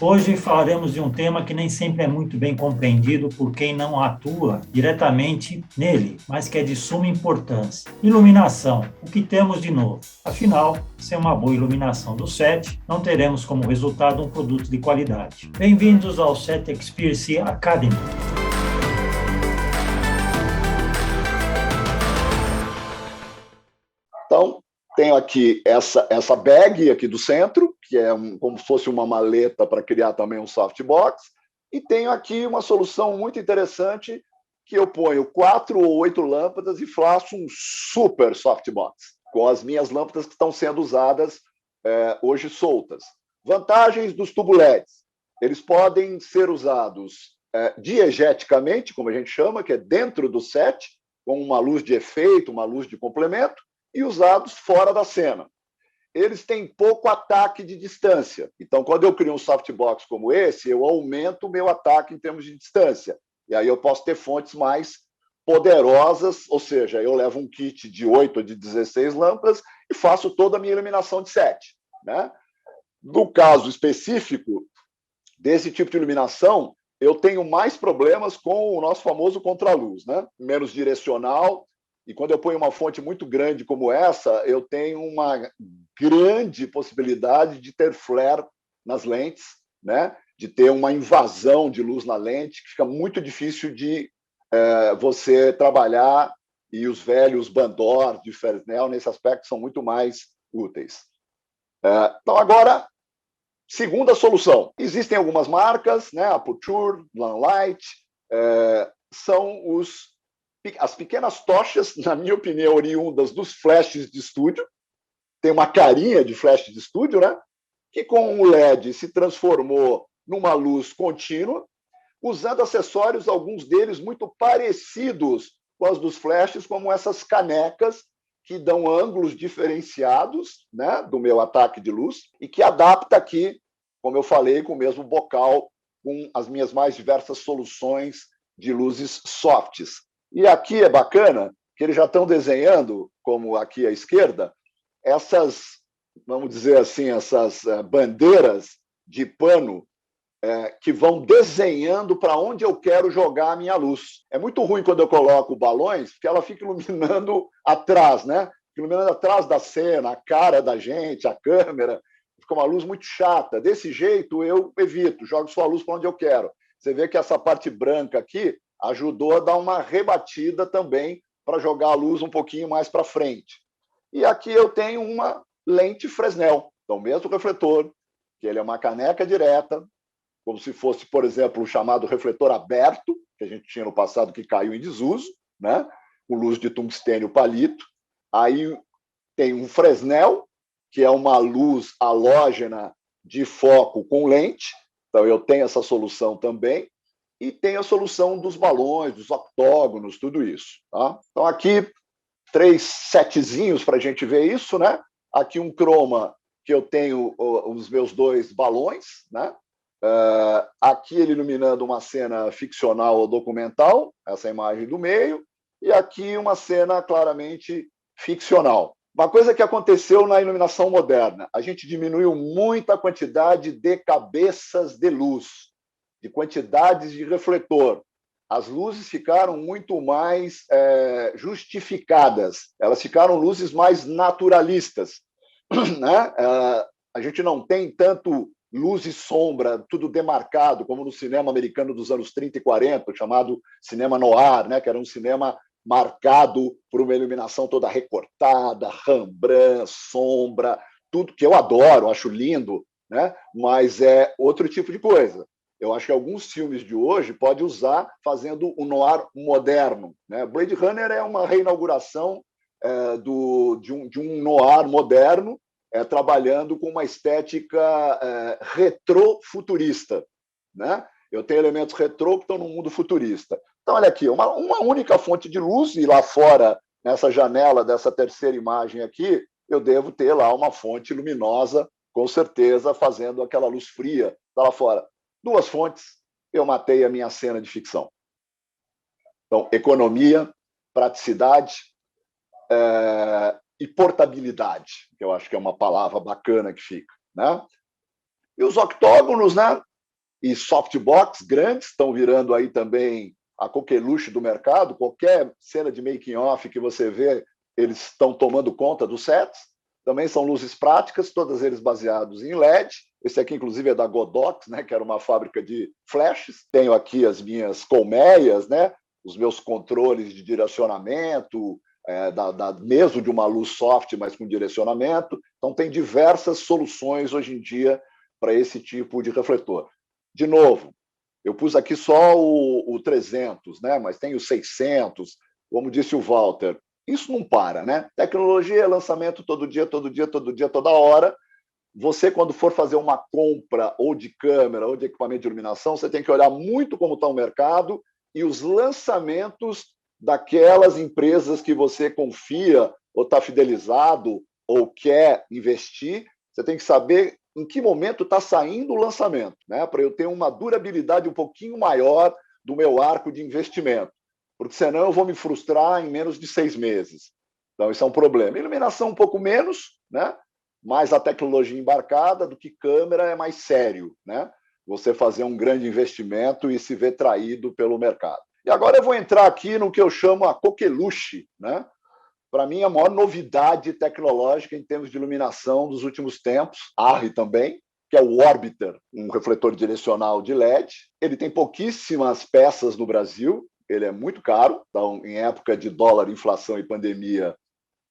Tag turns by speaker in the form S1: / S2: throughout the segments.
S1: Hoje falaremos de um tema que nem sempre é muito bem compreendido por quem não atua diretamente nele, mas que é de suma importância. Iluminação, o que temos de novo? Afinal, sem uma boa iluminação do set, não teremos como resultado um produto de qualidade. Bem-vindos ao Set Experience Academy.
S2: Então, tenho aqui essa bag aqui do centro, que é como se fosse uma maleta para criar também um softbox, e tenho aqui uma solução muito interessante que eu ponho 4 ou 8 lâmpadas e faço um super softbox, com as minhas lâmpadas que estão sendo usadas hoje soltas. Vantagens dos tubo LEDs. Eles podem ser usados diegeticamente, como a gente chama, que é dentro do set, com uma luz de efeito, uma luz de complemento, e usados fora da cena. Eles têm pouco ataque de distância. Então, quando eu crio um softbox como esse, eu aumento o meu ataque em termos de distância. E aí eu posso ter fontes mais poderosas, ou seja, eu levo um kit de 8 ou de 16 lâmpadas e faço toda a minha iluminação de set. Né? No caso específico desse tipo de iluminação, eu tenho mais problemas com o nosso famoso contraluz, né? Menos direcional. E quando eu ponho uma fonte muito grande como essa, eu tenho uma grande possibilidade de ter flare nas lentes, né? De ter uma invasão de luz na lente, que fica muito difícil de você trabalhar, e os velhos Bandor de Fresnel, nesse aspecto, são muito mais úteis. Então, agora, segunda solução. Existem algumas marcas, né? Aputure, Lamplight, são as pequenas tochas, na minha opinião, oriundas dos flashes de estúdio. Tem uma carinha de flash de estúdio, né? Que com o LED se transformou numa luz contínua, usando acessórios, alguns deles muito parecidos com os dos flashes, como essas canecas que dão ângulos diferenciados, né, do meu ataque de luz, e que adapta aqui, como eu falei, com o mesmo bocal, com as minhas mais diversas soluções de luzes softs. E aqui é bacana que eles já estão desenhando, como aqui à esquerda, essas, vamos dizer assim, essas bandeiras de pano que vão desenhando para onde eu quero jogar a minha luz. É muito ruim quando eu coloco balões, porque ela fica iluminando atrás, né? Iluminando atrás da cena, a cara da gente, a câmera. Fica uma luz muito chata. Desse jeito, eu evito, jogo só a luz para onde eu quero. Você vê que essa parte branca aqui ajudou a dar uma rebatida também para jogar a luz um pouquinho mais para frente. E aqui eu tenho uma lente Fresnel, então mesmo refletor, que ele é uma caneca direta, como se fosse, por exemplo, o chamado refletor aberto, que a gente tinha no passado que caiu em desuso, né? Com luz de tungstênio palito. Aí tem um Fresnel, que é uma luz halógena de foco com lente, então eu tenho essa solução também. E tem a solução dos balões, dos octógonos, tudo isso. Tá? Então, aqui, 3 setzinhos para a gente ver isso. Né? Aqui um croma que eu tenho os meus 2 balões. Né? Aqui ele iluminando uma cena ficcional ou documental, essa imagem do meio. E aqui uma cena claramente ficcional. Uma coisa que aconteceu na iluminação moderna, a gente diminuiu muito a quantidade de cabeças de luz, de quantidades de refletor. As luzes ficaram muito mais justificadas, elas ficaram luzes mais naturalistas. Né? A gente não tem tanto luz e sombra, tudo demarcado, como no cinema americano dos anos 30 e 40, chamado cinema noir, né? Que era um cinema marcado por uma iluminação toda recortada, Rembrandt, sombra, tudo que eu adoro, acho lindo, né? Mas é outro tipo de coisa. Eu acho que alguns filmes de hoje pode usar fazendo o noir moderno. Né? Blade Runner é uma reinauguração de um noir moderno, trabalhando com uma estética retrofuturista. Né? Eu tenho elementos retrô que estão no mundo futurista. Então, olha aqui, uma única fonte de luz, e lá fora, nessa janela dessa terceira imagem aqui, eu devo ter lá uma fonte luminosa, com certeza, fazendo aquela luz fria lá fora. 2 fontes, eu matei a minha cena de ficção. Então, economia, praticidade e portabilidade, que eu acho que é uma palavra bacana que fica. Né? E os octógonos, né? e softbox grandes, estão virando aí também a coqueluche do mercado. Qualquer cena de making-off que você vê, eles estão tomando conta dos sets. Também são luzes práticas, todas eles baseados em LED. Esse aqui, inclusive, é da Godox, né, que era uma fábrica de flashes. Tenho aqui as minhas colmeias, né, os meus controles de direcionamento, mesmo de uma luz soft, mas com direcionamento. Então, tem diversas soluções hoje em dia para esse tipo de refletor. De novo, eu pus aqui só o 300, né, mas tem o 600, como disse o Walter. Isso não para, né? Tecnologia é lançamento todo dia, toda hora. Você, quando for fazer uma compra ou de câmera ou de equipamento de iluminação, você tem que olhar muito como está o mercado e os lançamentos daquelas empresas que você confia ou está fidelizado ou quer investir. Você tem que saber em que momento está saindo o lançamento, né? Para eu ter uma durabilidade um pouquinho maior do meu arco de investimento, porque senão eu vou me frustrar em menos de 6 meses. Então, isso é um problema. Iluminação um pouco menos, né? Mais a tecnologia embarcada do que câmera é mais sério, né? Você fazer um grande investimento e se ver traído pelo mercado. E agora eu vou entrar aqui no que eu chamo a coqueluche, né? Para mim, a maior novidade tecnológica em termos de iluminação dos últimos tempos, ARRI também, que é o Orbiter, um refletor direcional de LED. Ele tem pouquíssimas peças no Brasil, ele é muito caro, então, em época de dólar, inflação e pandemia,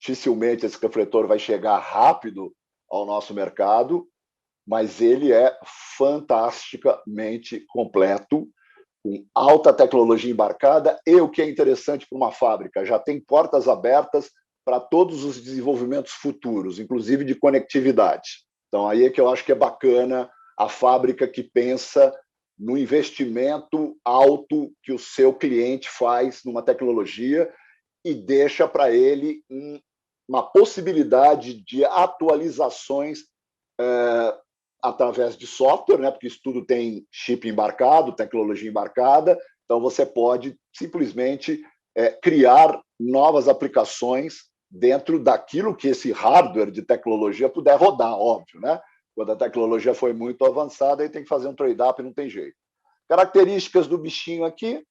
S2: dificilmente esse refletor vai chegar rápido ao nosso mercado, mas ele é fantasticamente completo, com alta tecnologia embarcada, e o que é interessante para uma fábrica, já tem portas abertas para todos os desenvolvimentos futuros, inclusive de conectividade. Então, aí é que eu acho que é bacana a fábrica que pensa no investimento alto que o seu cliente faz numa tecnologia e deixa para ele uma possibilidade de atualizações através de software, né? Porque isso tudo tem chip embarcado, tecnologia embarcada, então você pode simplesmente criar novas aplicações dentro daquilo que esse hardware de tecnologia puder rodar, óbvio, né? Quando a tecnologia foi muito avançada, aí tem que fazer um trade-up e não tem jeito. Características do bichinho aqui: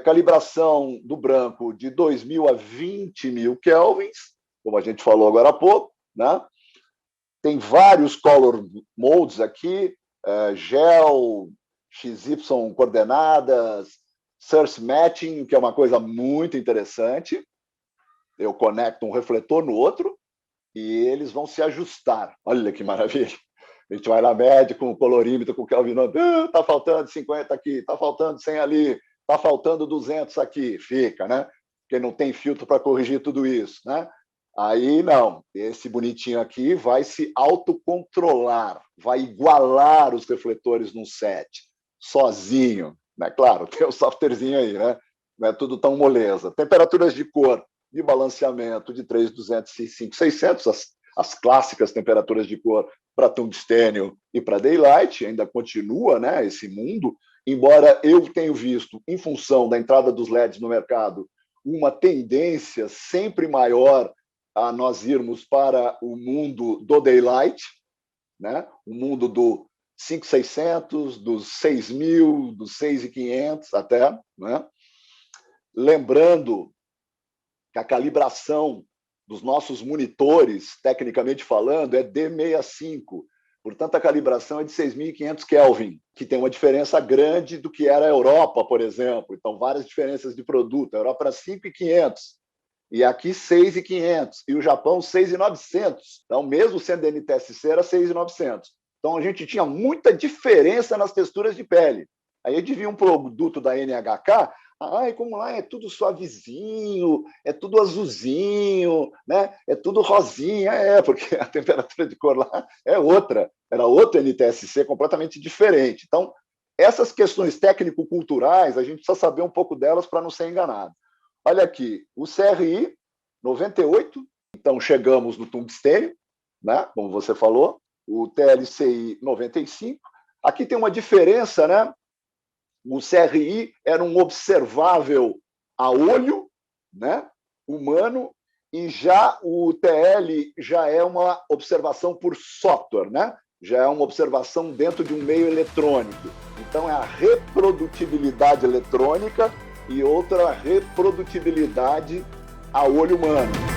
S2: calibração do branco de 2.000 a 20.000 kelvins, como a gente falou agora há pouco, né? Tem vários color modes aqui, gel, XY coordenadas, source matching, que é uma coisa muito interessante. Eu conecto um refletor no outro e eles vão se ajustar. Olha que maravilha. A gente vai lá, mede com o colorímetro, com o kelvinômetro. Está faltando 50 aqui, está faltando 100 ali, está faltando 200 aqui. Fica, né? Porque não tem filtro para corrigir tudo isso, né? Aí, não. Esse bonitinho aqui vai se autocontrolar, vai igualar os refletores num set, sozinho, né? Claro, tem o softwarezinho aí, né? Não é tudo tão moleza. Temperaturas de cor de balanceamento de 3.200 e 5.600, as clássicas temperaturas de cor para tungstênio e para daylight, ainda continua, né, esse mundo, embora eu tenha visto, em função da entrada dos LEDs no mercado, uma tendência sempre maior a nós irmos para o mundo do daylight, né, o mundo do 5.600, dos 6.000, dos 6.500 até, né? Lembrando que a calibração dos nossos monitores, tecnicamente falando, é D65. Portanto, a calibração é de 6.500 Kelvin, que tem uma diferença grande do que era a Europa, por exemplo. Então, várias diferenças de produto. A Europa era 5.500 e aqui 6.500. E o Japão, 6.900. Então, mesmo sendo NTSC, era 6.900. Então, a gente tinha muita diferença nas texturas de pele. Aí eu devia um produto da NHK. Ai, como lá é tudo suavezinho, é tudo azulzinho, né? É tudo rosinha, porque a temperatura de cor lá é outra, era outro NTSC completamente diferente. Então, essas questões técnico-culturais, a gente precisa saber um pouco delas para não ser enganado. Olha aqui, o CRI 98, então chegamos no tungstênio, né? Como você falou, o TLCI 95. Aqui tem uma diferença, né? O CRI era um observável a olho, né, humano, e já o TL já é uma observação por software, né? já é uma observação dentro de um meio eletrônico. Então, é a reprodutibilidade eletrônica e outra reprodutibilidade a olho humano.